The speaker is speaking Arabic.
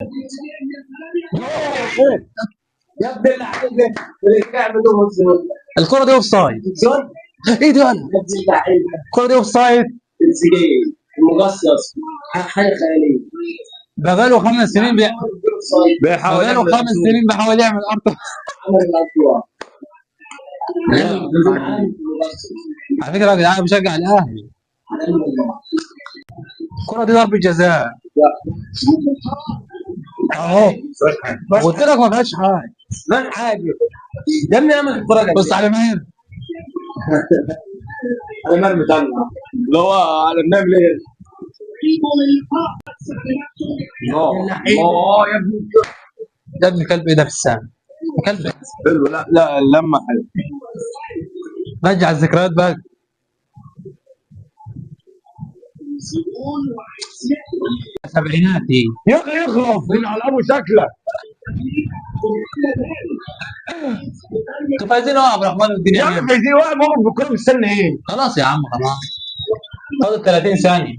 يا ابن اللعيبه رجع بدون زول. الكرة دي اوف سايد. زول ايه ده؟ يا ابن اللعيبه الكرة دي اوف سايد. السجاير المقصص حاجه خياليه. بقاله 5 سنين بيحاول بقاله يعمل 5 سنين بيحاول يعمل ارض. عمل الاطوار. على فكرة يا جدعان أنا بشجع الاهلي. الكرة دي ضربة جزاء اهو. قلت لك ما فيهاش حاجة. من حاجه يا ابني اعمل الكره بص على ماهر. على مرمي طلع اللي هو على بنعمل ايه؟ يا ابني ده ابن كلب ايه ده في السام؟ كلب. حلو. لا لا اللمه حلو. رجع الذكريات بقى. سبعيناتي. يا اخي يخلص من على ابو شكله. انتوا فايزين اهو يا عبد الرحمن يا والدنيا عم جايه. عايزين واحد موقف بالكوره مستني ايه؟ خلاص يا عم خلاص. فاضل 30 ثانية.